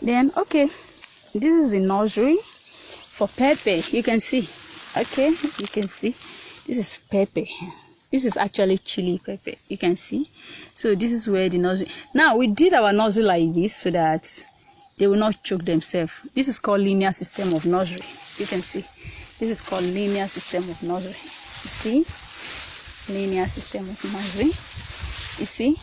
Then okay, this is the nursery for pepper. You can see, okay, you can see this is pepper. This is actually chili pepper, you can see. So this is where the nursery. Now we did our nursery like this so that they will not choke themselves. This is called linear system of nursery. You can see this is called linear system of nursery. You see, linear system of nursery. You see,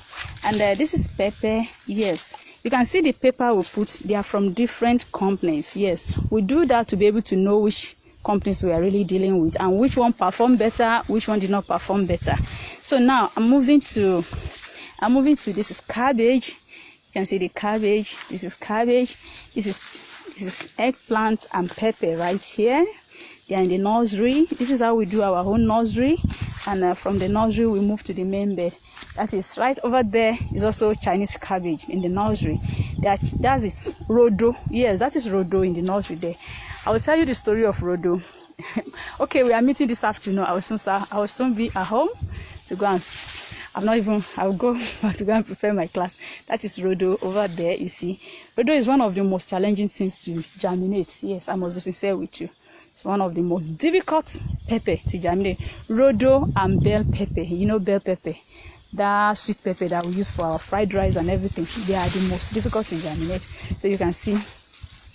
and this is pepper. Yes, you can see the paper we put. They are from different companies. Yes, we do that to be able to know which companies we are really dealing with and which one performed better, which one did not perform better. So now I'm moving to this is cabbage. You can see the cabbage. This is cabbage. This is eggplant and pepper right here. They are in the nursery. This is how we do our own nursery, and from the nursery we move to the main bed. That is right over there is also Chinese cabbage in the nursery. That is Rodo. Yes, that is Rodo in the nursery there. I will tell you the story of Rodo. Okay, we are meeting this afternoon. I will soon be at home to go and I'll go back to go and prepare my class. That is Rodo over there, you see. Rodo is one of the most challenging things to germinate. Yes, I must be sincere with you. It's one of the most difficult pepper to germinate. Rodo and bell pepper. You know bell pepper, that sweet pepper that we use for our fried rice and everything. They are the most difficult to germinate. So you can see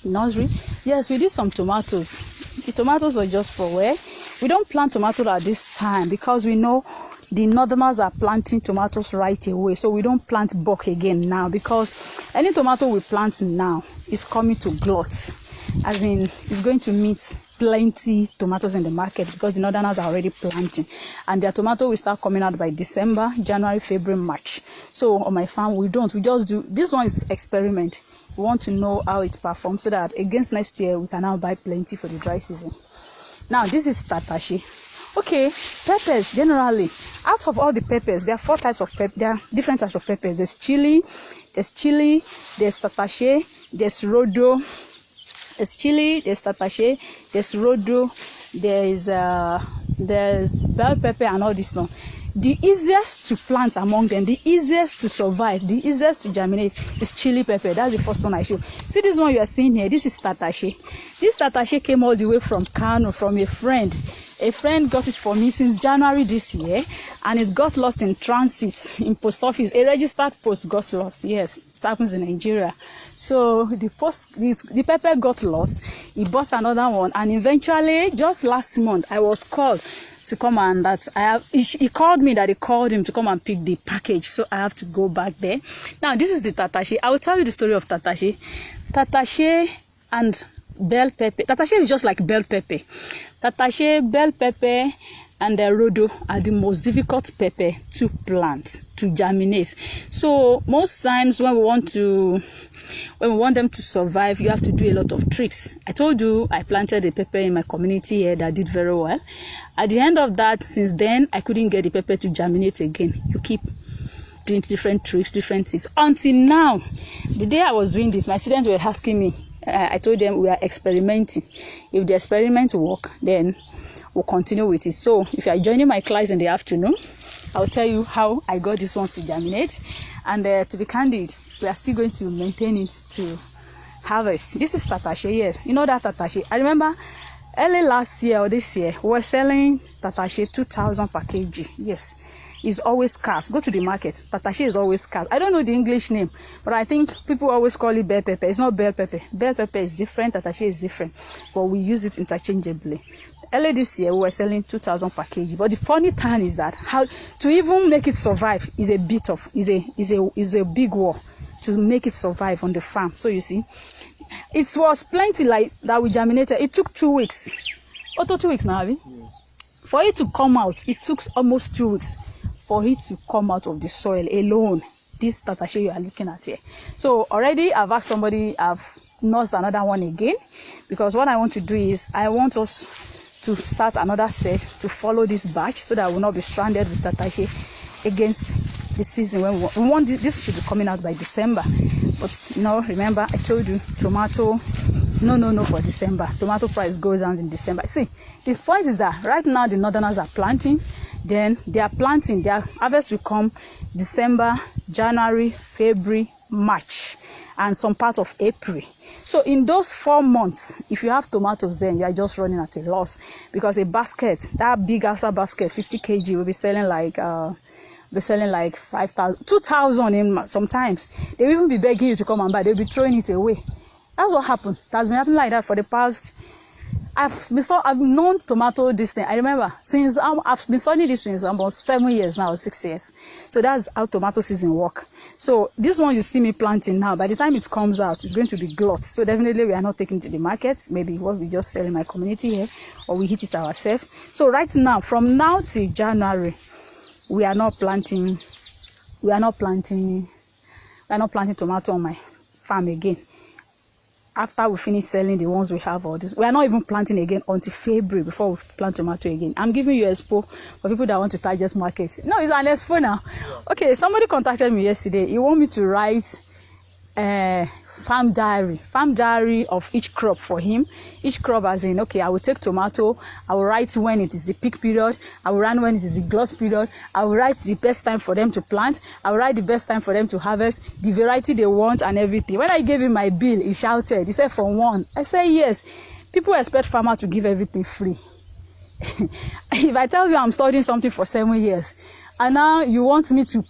nursery. Yes, we did some tomatoes. The tomatoes were just for where we don't plant tomatoes at this time because we know the northerners are planting tomatoes right away. So we don't plant bulk again now because any tomato we plant now is coming to glut, as in it's going to meet plenty tomatoes in the market because the northerners are already planting, and their tomato will start coming out by December, January, February, March. So on my farm we just do this one is experiment. We want to know how it performs so that against next year we can now buy plenty for the dry season. Now this is tatashi. Okay, peppers generally, out of all the peppers, there are 4 types of pepper. There are different types of peppers. There's chili, there's tatashi, there's rodo. There's chili, there's tatashi, there's rodo, there's bell pepper and all this now. The easiest to plant among them, the easiest to survive, the easiest to germinate is chili pepper. That's the first one I show. See this one you are seeing here, this is tatashi. This tatashi came all the way from Kano, from a friend. A friend got it for me since January this year, and it got lost in transit in post office. A registered post got lost. Yes, it happens in Nigeria. So the pepper got lost. He bought another one, and eventually, just last month, I was called to come and he called me that he called him to come and pick the package. So I have to go back there. Now this is the tatashi. I will tell you the story of tatashi. Tatashi and bell pepper. Tatashi is just like bell pepper. Tatashi, bell pepper, and the rodo are the most difficult pepper to plant, to germinate. So most times when we want them to survive, you have to do a lot of tricks. I told you I planted a pepper in my community here that did very well. At the end of that, since then I couldn't get the pepper to germinate again. You keep doing different tricks, different things until now. The day I was doing this, my students were asking me. I told them we are experimenting. If the experiment work, then we'll continue with it. So if you are joining my class in the afternoon, I'll tell you how I got this one to germinate. And to be candid, we are still going to maintain it to harvest. This is tatashi. Yes, you know that tatashi. I remember early last year or this year, we were selling tatashi 2,000 per kg. Yes. Is always scarce. Go to the market. Tatashi is always scarce. I don't know the English name, but I think people always call it bell pepper. It's not bell pepper. Bell pepper is different. Tatashi is different, but we use it interchangeably. Early this year, we were selling 2,000 per kg. But the funny thing is that how to even make it survive is a big war to make it survive on the farm. So you see, it was plenty like that we germinated. It took 2 weeks. 2 weeks now, Abby? Yes. For it to come out, it took almost 2 weeks. For it to come out of the soil alone, this tatashi you are looking at here. So already I've asked somebody, I've nursed another one again, because what I want to do is I want us to start another set to follow this batch so that I will not be stranded with tatashi against the season when we want this should be coming out by December. But you know, remember I told you tomato no for December. Tomato price goes down in December. See, the point is that right now the northerners are planting. Then they are planting, their harvest will come December, January, February, March. and some part of April. So in those 4 months, if you have tomatoes, then you are just running at a loss, because a basket, that big outside basket, 50 kg, will be selling like 5,000, 2,000 in sometimes. They will even be begging you to come and buy. They'll be throwing it away. That's what happened. That's been happening like that for the past. I've known tomato this thing. I remember since I've been studying this since about 7 years now, 6 years. So that's how tomato season work. So this one you see me planting now, by the time it comes out, it's going to be glut. So definitely we are not taking to the market. Maybe what we just sell in my community here, or we hit it ourselves. So right now, from now till January, we are not planting tomato on my farm again. After we finish selling the ones we have, all this, we are not even planting again until February before we plant tomato again. I'm giving you expo for people that want to target market. No, it's an expo now. Okay, somebody contacted me yesterday. He want me to write farm diary of each crop for him. Each crop, as in, okay, I will take tomato, I will write when it is the peak period, I will write when it is the glut period, I will write the best time for them to plant, I will write the best time for them to harvest, the variety they want and everything. When I gave him my bill, he shouted, he said, "From one." I said, yes. People expect farmer to give everything free. If I tell you I'm studying something for 7 years, and now you want me to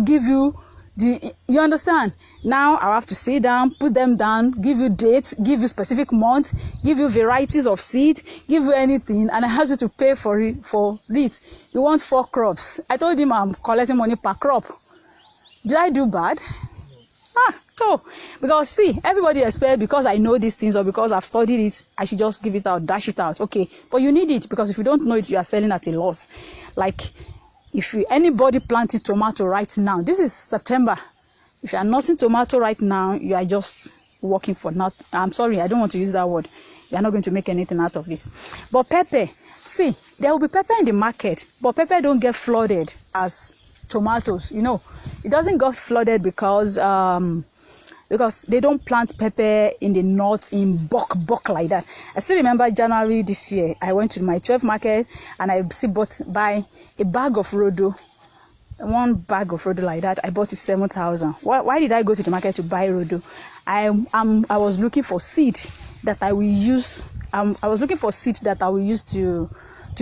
give you you understand? Now I have to sit down, put them down, give you dates, give you specific months, give you varieties of seed, give you anything, and I have you to pay for it. You want 4 crops. I told him I'm collecting money per crop. Did I do bad? So because see, everybody expects because I know these things or because I've studied it, I should just give it out, dash it out. Okay, but you need it, because if you don't know it, you are selling at a loss. Like if anybody planting tomato right now, this is September. If you are nursing tomato right now, you are just working for nothing. I'm sorry, I don't want to use that word. You are not going to make anything out of it. But pepper, see, there will be pepper in the market, but pepper don't get flooded as tomatoes. You know, it doesn't get flooded because they don't plant pepper in the north in bulk like that. I still remember January this year, I went to my 12 market and I buy a bag of rodo. One bag of rodo like that, I bought it 7,000. Why did I go to the market to buy rodo? I was looking for seed that I will use. I was looking for seed that I will use to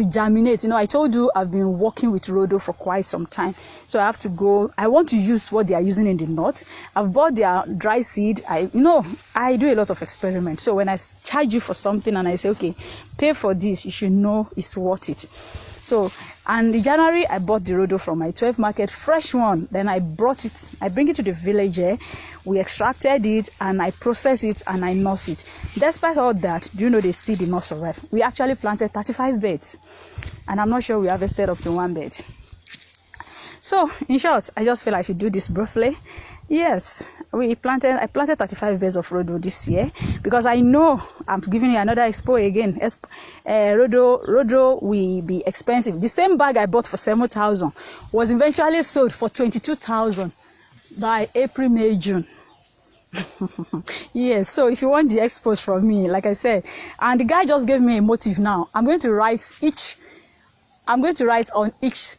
germinate. You know, I told you I've been working with rodo for quite some time, so I have to go. I want to use what they are using in the north. I've bought their dry seed. I do a lot of experiments. So when I charge you for something and I say, okay, pay for this, you should know it's worth it. So, and in January, I bought the rodo from my 12 market, fresh one. Then I bring it to the village here. We extracted it and I process it and I nurse it. Despite all that, do you know they still did not survive? We actually planted 35 beds and I'm not sure we harvested up to 1 bed. So, in short, I just feel I should do this briefly. Yes, I planted 35 beds of rodo this year because I know I'm giving you another expo again. Rodo will be expensive. The same bag I bought for 7,000 was eventually sold for 22,000 by April, May, June. Yes, so if you want the expos from me, like I said, and the guy just gave me a motive now. I'm going to write on each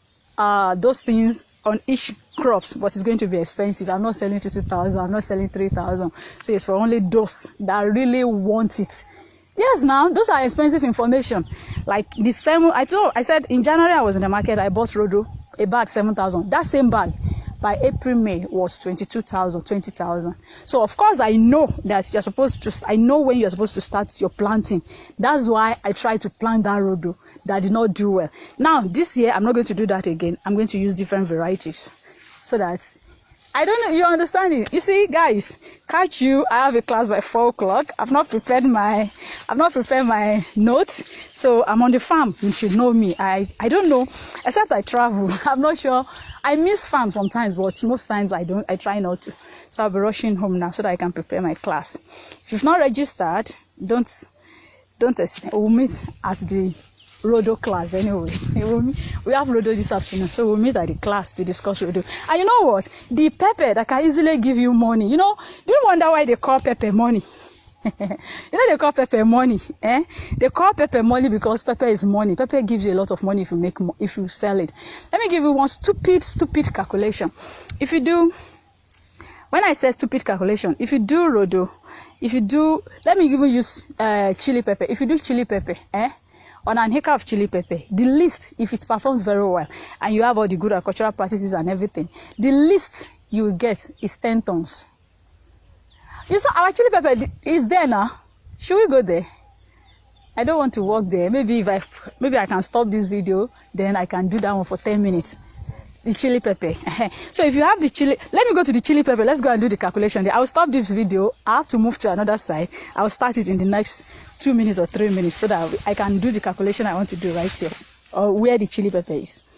those things on each crops, but it's going to be expensive. I'm not selling 2,000, I'm not selling 3,000. So it's for only those that really want it. Yes, now those are expensive information. Like the same, I said in January I was in the market, I bought rodo, a bag 7,000. That same bag by April, May was 22,000, 20,000. So of course I know that I know when you're supposed to start your planting. That's why I tried to plant that rodo that did not do well. Now this year I'm not going to do that again. I'm going to use different varieties so that I don't know, you understand it. You see, guys, catch you. I have a class by 4 o'clock. I've not prepared my notes, so I'm on the farm. You should know me. I don't know, except I travel. I'm not sure. I miss farm sometimes, but most times I don't. I try not to. So I'll be rushing home now so that I can prepare my class. If you've not registered, don't. We'll meet at the rodo class anyway. We have rodo this afternoon, so we'll meet at the class to discuss rodo. And you know what? The pepper that can easily give you money. You know, do you wonder why they call pepper money? You know they call pepper money, eh? They call pepper money because pepper is money. Pepper gives you a lot of money if you sell it. Let me give you one stupid calculation. If you do when I say stupid calculation, if you do rodo, if you do, let me even use chili pepper. If you do chili pepper, on an acre of chili pepper, the least, if it performs very well and you have all the good agricultural practices and everything, the least you will get is 10 tons. You saw our chili pepper is there now. Should we go there? I don't want to walk there. Maybe maybe I can stop this video, then I can do that one for 10 minutes. The chili pepper. So if you have the chili, let me go to the chili pepper. Let's go and do the calculation there. I will stop this video. I have to move to another side. I will start it in the next 2 minutes or 3 minutes so that I can do the calculation I want to do right here, or where the chili pepper is.